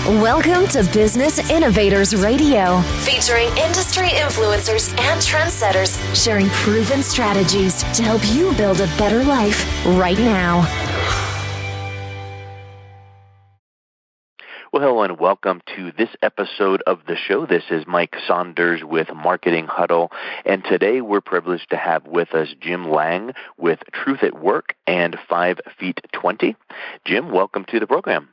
Welcome to Business Innovators Radio, featuring industry influencers and trendsetters sharing proven strategies to help you build a better life right now. Well, hello and welcome to this episode of the show. This is Mike Saunders with Marketing Huddle, and today we're privileged to have with us Jim Lange with Truth at Work and 5 Feet 20. Jim, welcome to the program.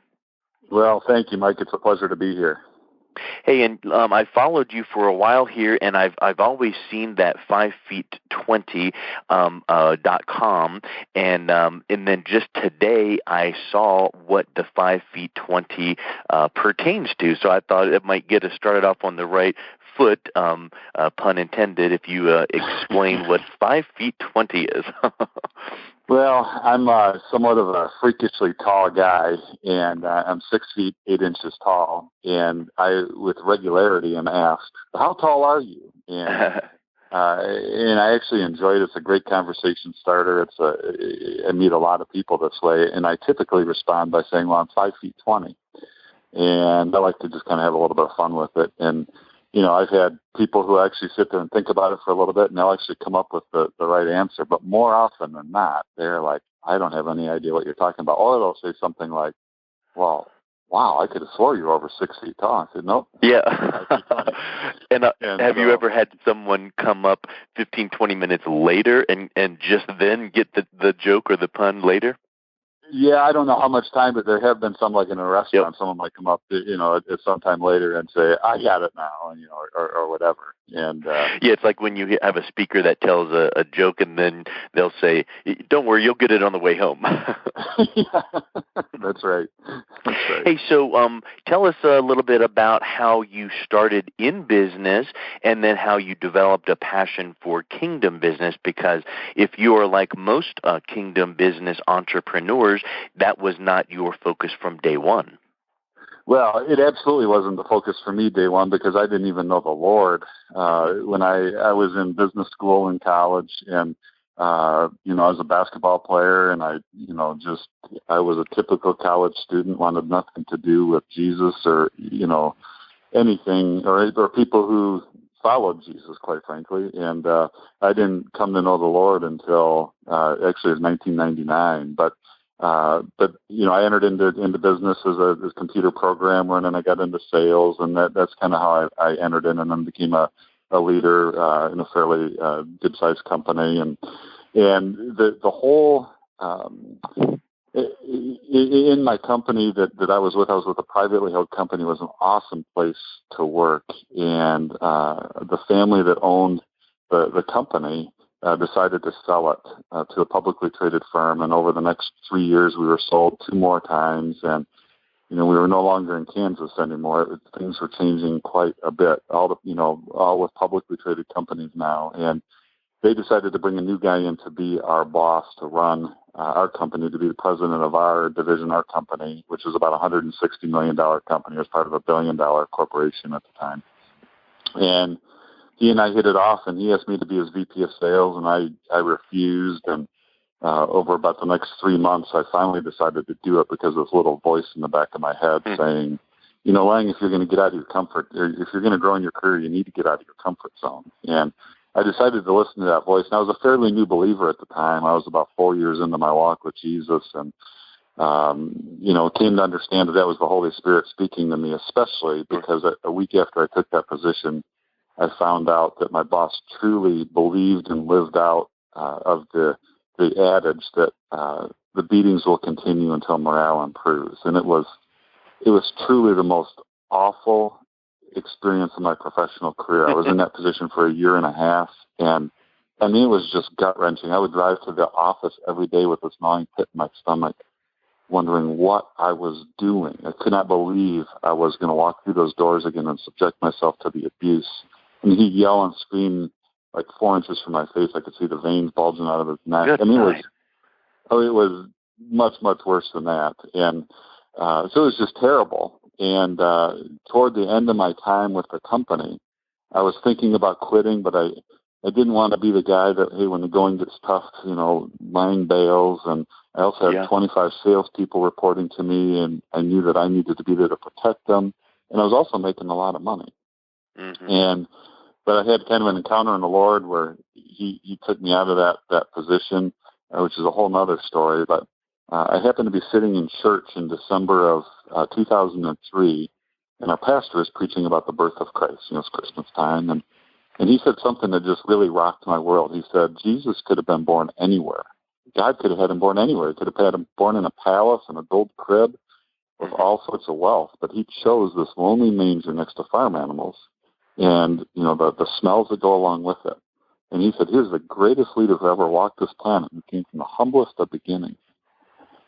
Well, thank you, Mike. It's a pleasure to be here. Hey, and I followed you for a while here, and I've always seen that 5feet20 .com, and then just today I saw what the 5feet20 pertains to. So I thought it might get us started off on the right foot, pun intended, if you explain what 5feet20 is. Well, I'm somewhat of a freakishly tall guy, and I'm 6 feet 8 inches tall. And I, with regularity, am asked, "How tall are you?" And I actually enjoy it. It's a great conversation starter. I meet a lot of people this way, and I typically respond by saying, "Well, I'm 5'20", and I like to just kind of have a little bit of fun with it. And you know, I've had people who actually sit there and think about it for a little bit, and they'll actually come up with the right answer. But more often than not, they're like, "I don't have any idea what you're talking about." Or they'll say something like, "Well, wow, I could have swore you were over 6 feet tall." I said, "Nope." Yeah. and have you ever had someone come up 15, 20 minutes later and just then get the joke or the pun later? Yeah, I don't know how much time, but there have been some, like in a restaurant, Yep. someone might come up, at some time later and say, "I got it now," and, or whatever. And yeah, it's like when you have a speaker that tells a joke, and then they'll say, "Don't worry, you'll get it on the way home." Yeah, that's right. Hey, so tell us a little bit about how you started in business, and then how you developed a passion for kingdom business. Because if you are like most kingdom business entrepreneurs, that was not your focus from day one. Well, it absolutely wasn't the focus for me day one, because I didn't even know the Lord. When I was in business school in college, and I was a basketball player, and I was a typical college student, wanted nothing to do with Jesus or anything or people who followed Jesus, quite frankly. And I didn't come to know the Lord until actually it was 1999. But I entered into business as a computer programmer, and then I got into sales, and that's kind of how I entered in, and then became a leader in a fairly good-sized company, and the whole in my company that I was with a privately held company. It was an awesome place to work, and the family that owned the company decided to sell it to a publicly traded firm. And over the next 3 years, we were sold 2 more times. And, we were no longer in Kansas anymore. Things were changing quite a bit, all with publicly traded companies now. And they decided to bring a new guy in to be our boss, to run our company, to be the president of our division, our company, which was about a $160 million company. It was part of a $1 billion corporation at the time. And he and I hit it off, and he asked me to be his VP of sales, and I refused. And over about the next 3 months, I finally decided to do it, because this little voice in the back of my head saying, "Lange, if you're going to get out of your comfort, or if you're going to grow in your career, you need to get out of your comfort zone." And I decided to listen to that voice. And I was a fairly new believer at the time. I was about 4 years into my walk with Jesus, and came to understand that was the Holy Spirit speaking to me, especially because a week after I took that position, I found out that my boss truly believed and lived out of the adage that the beatings will continue until morale improves. And it was truly the most awful experience of my professional career. I was in that position for 1.5 years, and I mean, it was just gut-wrenching. I would drive to the office every day with this gnawing pit in my stomach, wondering what I was doing. I could not believe I was going to walk through those doors again and subject myself to the abuse. And he'd yell and scream like 4 inches from my face. I could see the veins bulging out of his neck. Good I mean, night. it was much, much worse than that. And so it was just terrible. And toward the end of my time with the company, I was thinking about quitting, but I didn't want to be the guy that, hey, when the going gets tough, lying bails. And I also had 25 salespeople reporting to me, and I knew that I needed to be there to protect them. And I was also making a lot of money. But I had kind of an encounter in the Lord where he took me out of that position, which is a whole nother story. But I happened to be sitting in church in December of 2003, and our pastor is preaching about the birth of Christ. It's Christmas time, and he said something that just really rocked my world. He said, Jesus could have been born anywhere. God could have had him born anywhere. He could have had him born in a palace, in a gold crib, with all sorts of wealth. But he chose this lonely manger next to farm animals and, the smells that go along with it. And he said, here's the greatest leader who ever walked this planet, who came from the humblest of beginnings.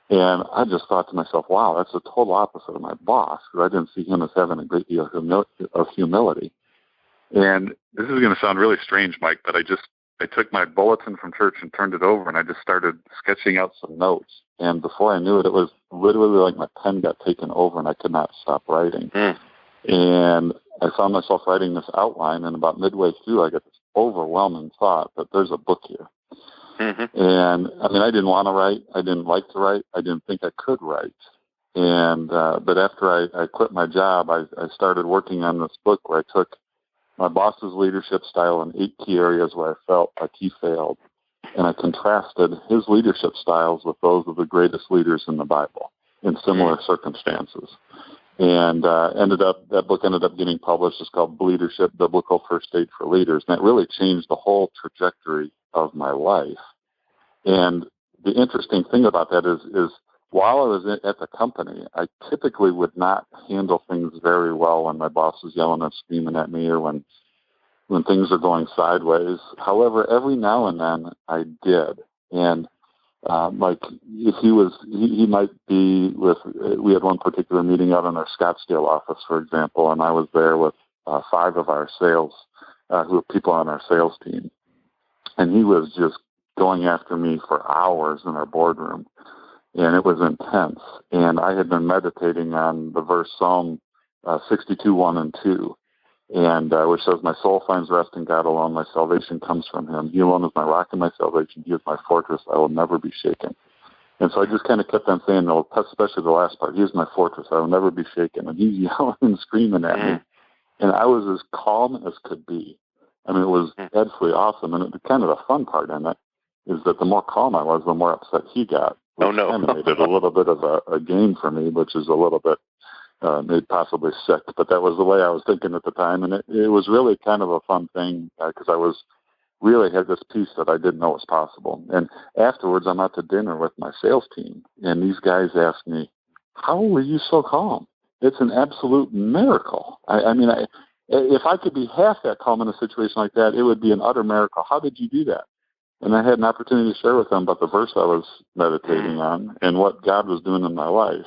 And I just thought to myself, wow, that's the total opposite of my boss, because I didn't see him as having a great deal of humility. And this is going to sound really strange, Mike, but I took my bulletin from church and turned it over, and I just started sketching out some notes. And before I knew it, it was literally like my pen got taken over, and I could not stop writing. And I found myself writing this outline, and about midway through, I got this overwhelming thought that there's a book here. And, I didn't want to write. I didn't like to write. I didn't think I could write. And but after I quit my job, I started working on this book where I took my boss's leadership style in 8 key areas where I felt like he failed. And I contrasted his leadership styles with those of the greatest leaders in the Bible in similar circumstances. And that book ended up getting published. It's called Leadership, Biblical First Aid for Leaders. And it really changed the whole trajectory of my life. And the interesting thing about that is while I was at the company, I typically would not handle things very well when my boss was yelling and screaming at me, or when things are going sideways. However, every now and then I did. And like if he might be with, we had one particular meeting out in our Scottsdale office, for example, and I was there with 5 of our sales, who are people on our sales team. And he was just going after me for hours in our boardroom. And it was intense. And I had been meditating on the verse Psalm 62, 1 and 2, and which says, my soul finds rest in God alone. My salvation comes from him. He alone is my rock and my salvation. He is my fortress. I will never be shaken. And so I just kind of kept on saying, especially the last part, he is my fortress. I will never be shaken. And he's yelling and screaming at me. And I was as calm as could be. It was absolutely awesome. And kind of the fun part in it is that the more calm I was, the more upset he got. Which kind of made it a little bit of a game for me, which is a little bit made possibly sick. But that was the way I was thinking at the time. And it was really kind of a fun thing because I really had this peace that I didn't know was possible. And afterwards, I'm out to dinner with my sales team. And these guys asked me, how were you so calm? It's an absolute miracle. If I could be half that calm in a situation like that, it would be an utter miracle. How did you do that? And I had an opportunity to share with them about the verse I was meditating on and what God was doing in my life.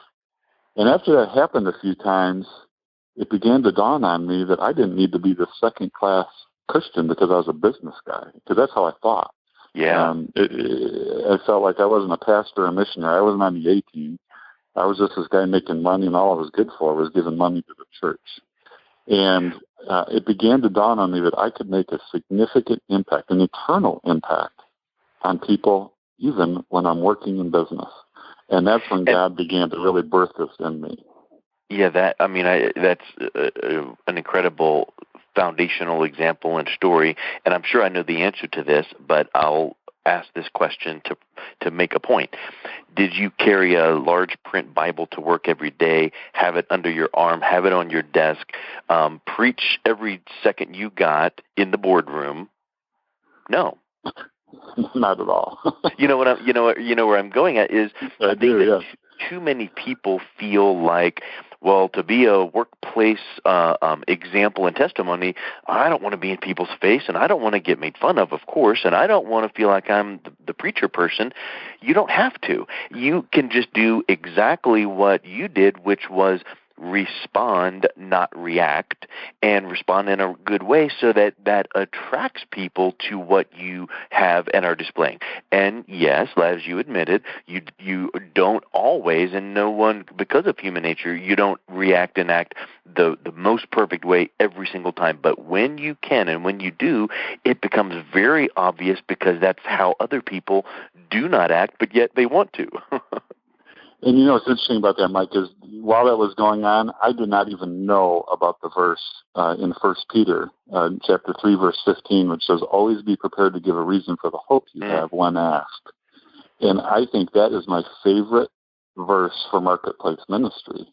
And after that happened a few times, it began to dawn on me that I didn't need to be the second-class Christian because I was a business guy, because that's how I thought. Yeah. I felt like I wasn't a pastor or a missionary. I wasn't on the A-team. I was just this guy making money, and all I was good for was giving money to the church. And it began to dawn on me that I could make a significant impact, an eternal impact on people, even when I'm working in business. And that's when God began to really birth this in me. Yeah, that's an incredible foundational example and story. And I'm sure I know the answer to this, but I'll ask this question to make a point. Did you carry a large print Bible to work every day, have it under your arm, have it on your desk, preach every second you got in the boardroom? No. Not at all. You know where I'm going at is I think that too many people feel like, well, to be a workplace example and testimony, I don't want to be in people's face, and I don't want to get made fun of course, and I don't want to feel like I'm the preacher person. You don't have to. You can just do exactly what you did, which was respond, not react, and respond in a good way so that attracts people to what you have and are displaying. And yes, as you admitted, you don't always, and no one, because of human nature, you don't react and act the most perfect way every single time. But when you can and when you do, it becomes very obvious because that's how other people do not act, but yet they want to. And you know what's interesting about that, Mike, is while that was going on, I did not even know about the verse in 1 Peter chapter 3, verse 15, which says, always be prepared to give a reason for the hope you have when asked. And I think that is my favorite verse for marketplace ministry,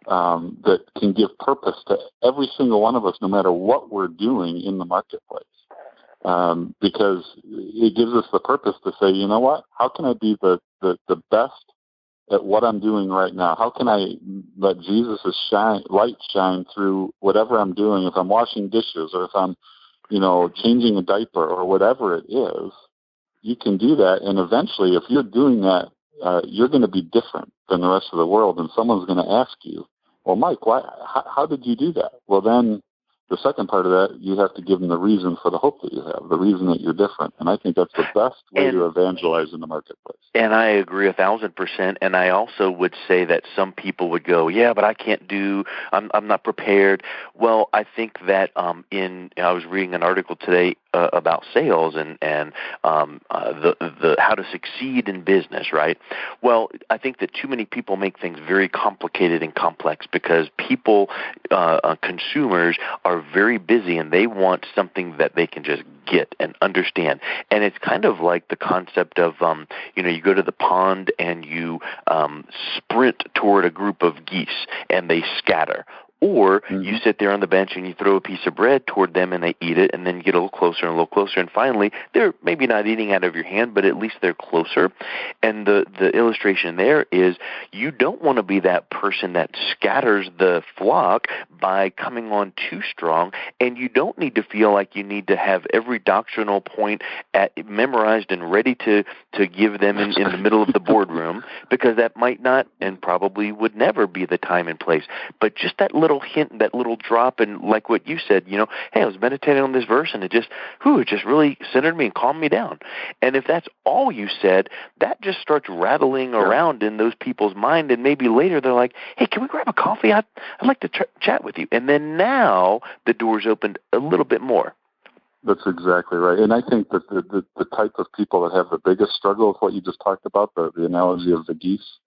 that can give purpose to every single one of us, no matter what we're doing in the marketplace. Because it gives us the purpose to say, you know what, how can I be the best at what I'm doing right now? How can I let Jesus' light shine through whatever I'm doing? If I'm washing dishes, or if I'm, changing a diaper, or whatever it is, you can do that. And eventually, if you're doing that, you're going to be different than the rest of the world. And someone's going to ask you, well, Mike, how did you do that? Well, then the second part of that, you have to give them the reason for the hope that you have, the reason that you're different. And I think that's the best way to evangelize in the marketplace. And I agree 1,000%. And I also would say that some people would go, yeah, but I can't I'm not prepared. Well, I think that I was reading an article today about sales and the how to succeed in business, right? Well, I think that too many people make things very complicated and complex because people, consumers, are very busy and they want something that they can just get and understand. And it's kind of like the concept of, you go to the pond and you sprint toward a group of geese and they scatter. Or you sit there on the bench and you throw a piece of bread toward them and they eat it, and then you get a little closer and a little closer, and finally they're maybe not eating out of your hand, but at least they're closer. And the illustration there is you don't want to be that person that scatters the flock by coming on too strong, and you don't need to feel like you need to have every doctrinal point memorized and ready to give them in the middle of the boardroom, because that might not and probably would never be the time and place. But just that little hint, that little drop, and like what you said, hey, I was meditating on this verse and it just really centered me and calmed me down. And if that's all you said, that just starts rattling around in those people's mind, and maybe later they're like, hey, can we grab a coffee? I'd like to chat with you. And then now the door's opened a little bit more. That's exactly right. And I think that the type of people that have the biggest struggle with what you just talked about, the analogy of the geese,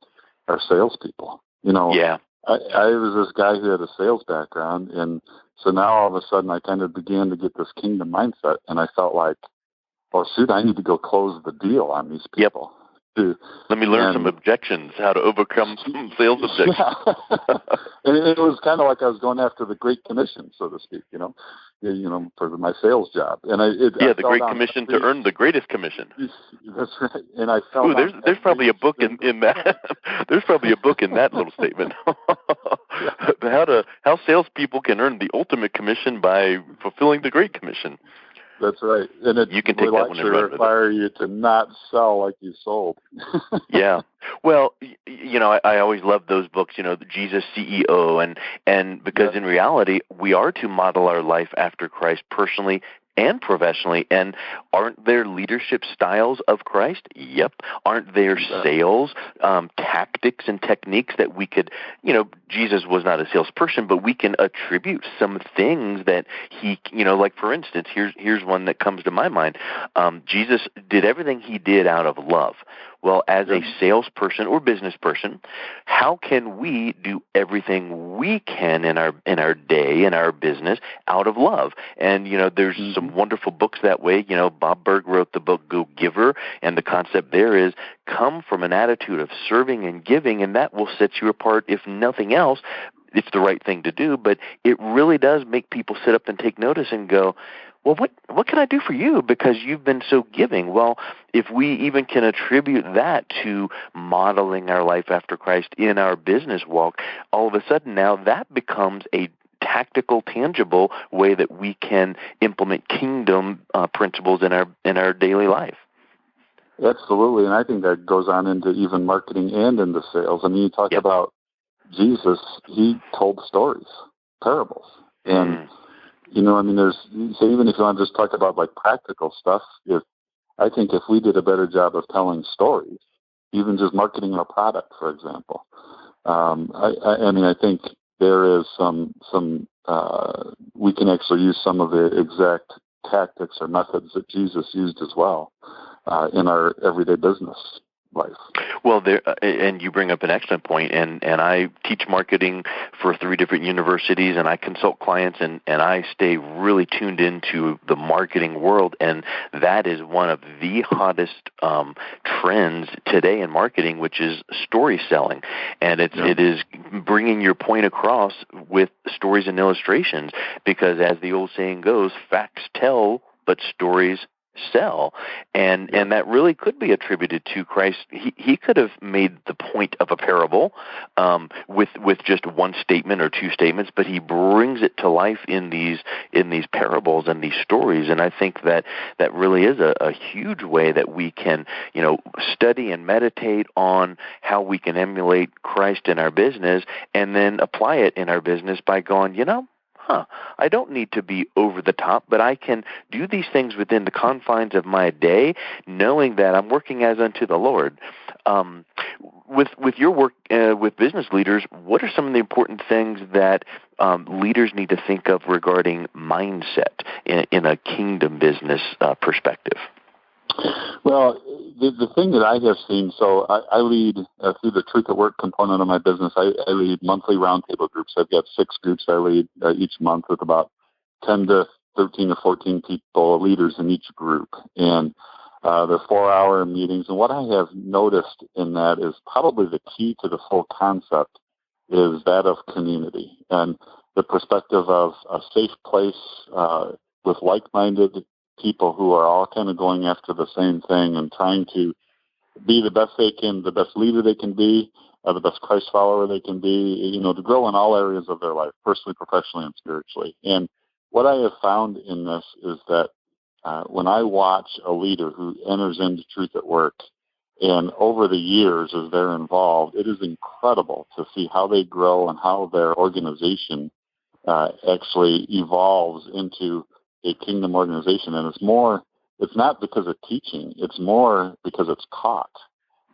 are salespeople. Yeah. I was this guy who had a sales background, and so now all of a sudden I kind of began to get this kingdom mindset, and I felt like, oh, shoot, I need to go close the deal on these people. Yep. Let me learn some objections, how to overcome some sales objections. Yeah. And it was kind of like I was going after the Great Commission, so to speak, for my sales job. And the Great Commission to earn the greatest commission. That's right. And I felt there's probably a book in that. There's probably a book in that little statement. How salespeople can earn the ultimate commission by fulfilling the Great Commission. That's right. And you can take that one and run with it. Require you to not sell like you sold. Yeah. Well, I always love those books, the Jesus CEO, and because in reality, we are to model our life after Christ personally and professionally. And aren't there leadership styles of Christ? Yep. Aren't there sales tactics and techniques that we could, Jesus was not a salesperson, but we can attribute some things that he, like for instance, here's one that comes to my mind. Jesus did everything he did out of love. Well, as a salesperson or business person, how can we do everything we can in our day, in our business, out of love? And, there's some wonderful books that way. Bob Berg wrote the book Go Giver, and the concept there is come from an attitude of serving and giving, and that will set you apart, if nothing else. It's the right thing to do, but it really does make people sit up and take notice and go, well, what can I do for you because you've been so giving? Well, if we even can attribute that to modeling our life after Christ in our business walk, all of a sudden now that becomes a tactical, tangible way that we can implement kingdom principles in our daily life. Absolutely, and I think that goes on into even marketing and into sales. I mean, you talk about Jesus, he told stories, parables, and there's, so even if you want to just talk about like practical stuff, I think if we did a better job of telling stories, even just marketing our product, for example, I think there is some we can actually use some of the exact tactics or methods that Jesus used as well. in our everyday business life. Well, and you bring up an excellent point, and I teach marketing for 3 different universities, and I consult clients, and I stay really tuned into the marketing world, and that is one of the hottest trends today in marketing, which is story selling, and it is bringing your point across with stories and illustrations, because as the old saying goes, facts tell, but stories sell, and that really could be attributed to Christ. He could have made the point of a parable with just one statement or 2 statements, but he brings it to life in these parables and these stories. And I think that really is a huge way that we can study and meditate on how we can emulate Christ in our business, and then apply it in our business by going, I don't need to be over the top, but I can do these things within the confines of my day, knowing that I'm working as unto the Lord. With your work with business leaders, what are some of the important things that leaders need to think of regarding mindset in a kingdom business perspective? Well, the thing that I have seen, so I lead through the Truth at Work component of my business. I lead monthly roundtable groups. I've got 6 groups I lead each month with about 10 to 13 or 14 people, leaders in each group. And they're 4-hour meetings. And what I have noticed in that is probably the key to the whole concept is that of community and the perspective of a safe place with like-minded people who are all kind of going after the same thing and trying to be the best they can, the best leader they can be, the best Christ follower they can be, to grow in all areas of their life, personally, professionally, and spiritually. And what I have found in this is that when I watch a leader who enters into Truth at Work, and over the years as they're involved, it is incredible to see how they grow and how their organization actually evolves into a kingdom organization. And it's not because of teaching, it's more because it's caught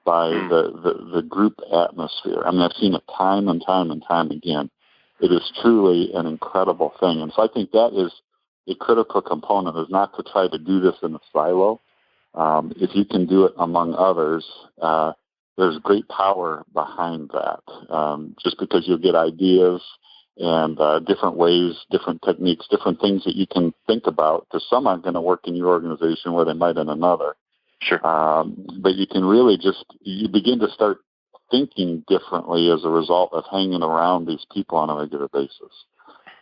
by the group atmosphere. I mean, I've seen it time and time and time again. It is truly an incredible thing. And so I think that is a critical component, is not to try to do this in a silo. If you can do it among others, there's great power behind that. Just because you'll get ideas and different ways, different techniques, different things that you can think about, because some aren't going to work in your organization where they might in another. Sure. But you can really you begin to start thinking differently as a result of hanging around these people on a regular basis.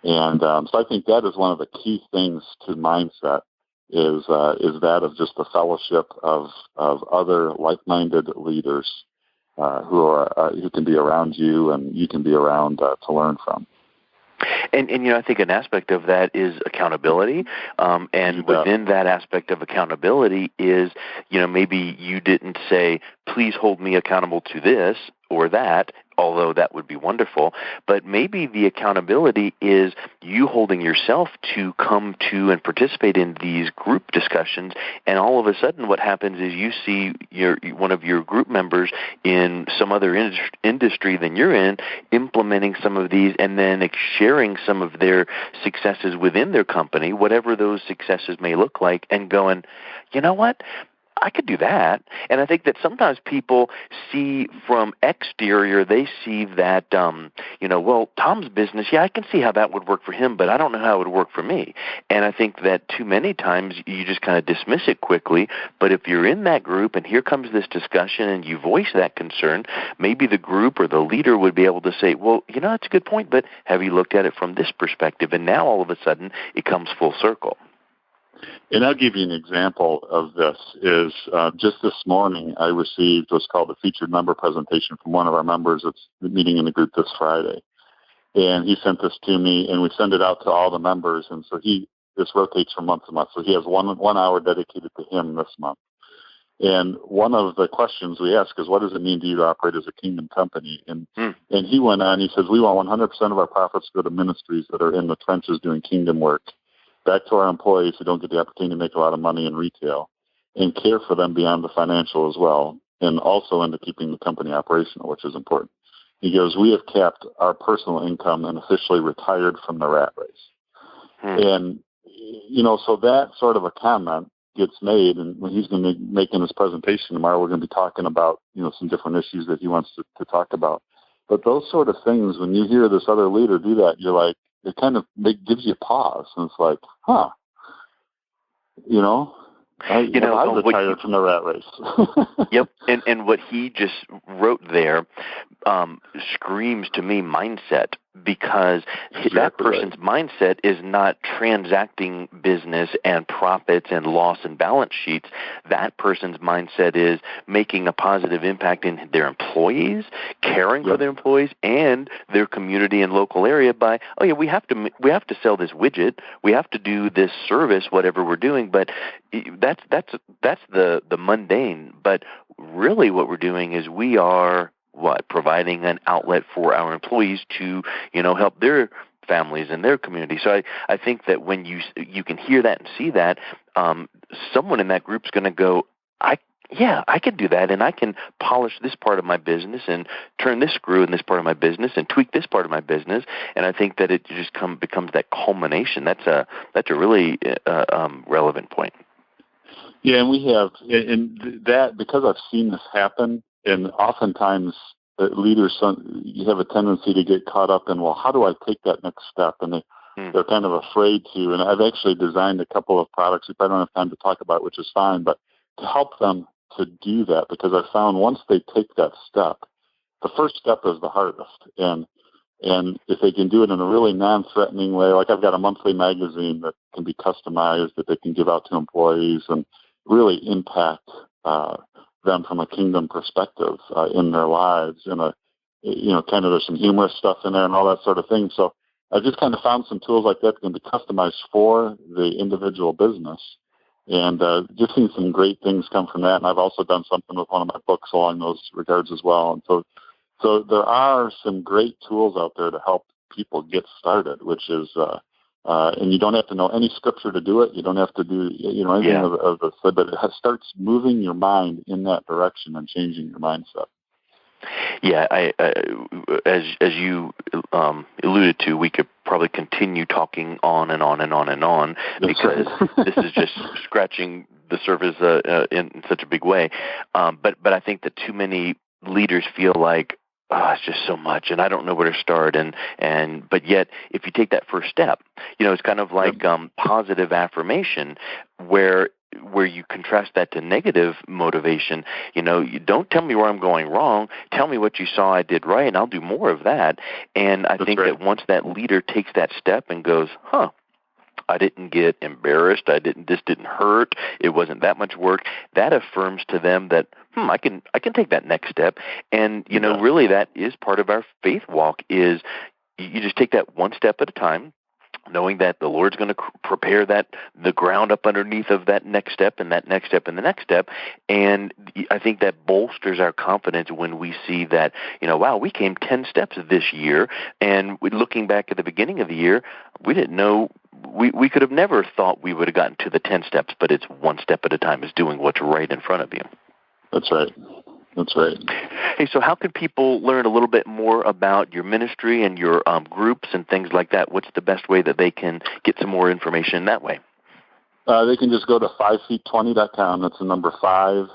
And so I think that is one of the key things to mindset is that of just the fellowship of other like-minded leaders who can be around you and you can be around to learn from. And I think an aspect of that is accountability, and within that aspect of accountability is, maybe you didn't say, please hold me accountable to this or that, although that would be wonderful, but maybe the accountability is you holding yourself to come to and participate in these group discussions, and all of a sudden what happens is you see one of your group members in some other industry than you're in implementing some of these and then sharing some of their successes within their company, whatever those successes may look like, and going, you know what? I could do that. And I think that sometimes people see from exterior, they see that, well, Tom's business, I can see how that would work for him, but I don't know how it would work for me. And I think that too many times you just kind of dismiss it quickly. But if you're in that group and here comes this discussion and you voice that concern, maybe the group or the leader would be able to say, well, that's a good point, but have you looked at it from this perspective? And now all of a sudden it comes full circle. And I'll give you an example of this is just this morning I received what's called a featured member presentation from one of our members that's meeting in the group this Friday. And he sent this to me, and we send it out to all the members. And so this rotates from month to month. So he has one hour dedicated to him this month. And one of the questions we ask is, what does it mean to you to operate as a kingdom company? And he went on, he says, we want 100% of our profits to go to ministries that are in the trenches doing kingdom work, back to our employees who don't get the opportunity to make a lot of money in retail, and care for them beyond the financial as well, and also into keeping the company operational, which is important. He goes, we have capped our personal income and officially retired from the rat race. And, so that sort of a comment gets made, and when he's going to be making his presentation tomorrow, we're going to be talking about, some different issues that he wants to talk about. But those sort of things, when you hear this other leader do that, you're like, it kind of gives you pause, and it's like, huh, I retired from the rat race. Yep, and what he just wrote there screams to me mindset, because that person's mindset is not transacting business and profits and loss and balance sheets. That person's mindset is making a positive impact in their employees, caring for their employees and their community and local area by, we have to sell this widget, we have to do this service, whatever we're doing, but that's the mundane. But really what we're doing is we are providing an outlet for our employees to, help their families and their community. So I think that when you can hear that and see that, someone in that group's going to go, I can do that, and I can polish this part of my business and turn this screw in this part of my business and tweak this part of my business. And I think that it just becomes that culmination. That's a really relevant point. Yeah, and we have, and that, because I've seen this happen, and oftentimes leaders, you have a tendency to get caught up in, well, how do I take that next step? And they're kind of afraid to. And I've actually designed a couple of products, if I don't have time to talk about, which is fine, but to help them to do that, because I found once they take that step, the first step is the hardest. And if they can do it in a really non-threatening way, like I've got a monthly magazine that can be customized, that they can give out to employees and really impact them from a kingdom perspective in their lives. And kind of there's some humorous stuff in there and all that sort of thing. So I just kind of found some tools like that can be customized for the individual business, and just seen some great things come from that. And I've also done something with one of my books along those regards as well. And so there are some great tools out there to help people get started, which is and you don't have to know any scripture to do it. You don't have to do anything of the, but it starts moving your mind in that direction and changing your mindset. Yeah, as you alluded to, we could probably continue talking on and on and on and on, because this is just scratching the surface in such a big way. But I think that too many leaders feel like, it's just so much, and I don't know where to start. But yet, if you take that first step, it's kind of like positive affirmation, where you contrast that to negative motivation. You don't tell me where I'm going wrong. Tell me what you saw I did right, and I'll do more of that. And I think that once that leader takes that step and goes, I didn't get embarrassed. This didn't hurt. It wasn't that much work. That affirms to them that, I can take that next step. And, really that is part of our faith walk, is you just take that one step at a time, knowing that the Lord's going to prepare the ground up underneath of that next step and that next step and the next step. And I think that bolsters our confidence when we see that, wow, we came 10 steps this year. And looking back at the beginning of the year, we didn't know, we could have never thought we would have gotten to the 10 steps, but it's one step at a time, is doing what's right in front of you. That's right. Hey, so how can people learn a little bit more about your ministry and your groups and things like that? What's the best way that they can get some more information that way? They can just go to 5feet20.com. That's the number 5,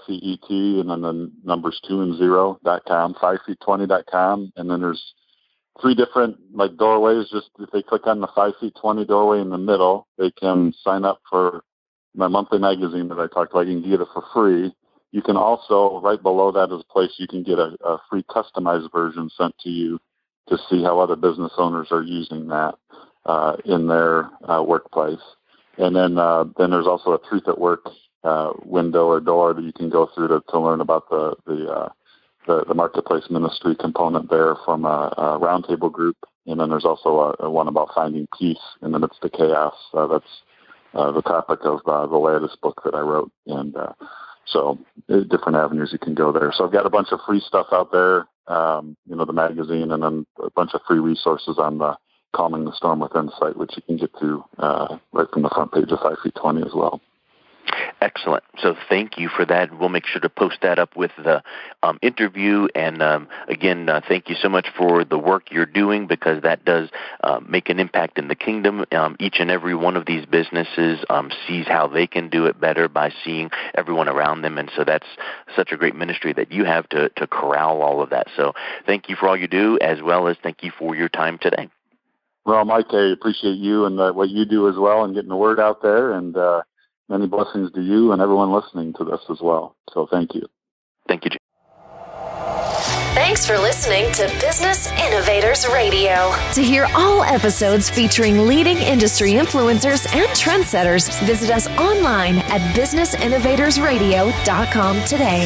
FEET, and then the numbers 2 and 0.com, 5feet20.com. And then there's 3 different doorways. Just if they click on the 5feet20 doorway in the middle, they can sign up for my monthly magazine that I talked about. You can get it for free. You can also, right below that is a place you can get a free customized version sent to you to see how other business owners are using that in their workplace. And then there's also a Truth at Work window or door that you can go through to learn about the marketplace ministry component there from a roundtable group. And then there's also one about finding peace in the midst of chaos. That's the topic of the latest book that I wrote. And so different avenues you can go there. So I've got a bunch of free stuff out there, the magazine, and then a bunch of free resources on the Calming the Storm Within site, which you can get to right from the front page of 5feet20 as well. Excellent. So thank you for that. We'll make sure to post that up with the interview. And again, thank you so much for the work you're doing, because that does make an impact in the kingdom. Each and every one of these businesses sees how they can do it better by seeing everyone around them. And so that's such a great ministry that you have to corral all of that. So thank you for all you do, as well as thank you for your time today. Well, Mike, I appreciate you and what you do as well, and getting the word out there, and many blessings to you and everyone listening to this as well. So thank you. Thank you, Jim. Thanks for listening to Business Innovators Radio. To hear all episodes featuring leading industry influencers and trendsetters, visit us online at businessinnovatorsradio.com today.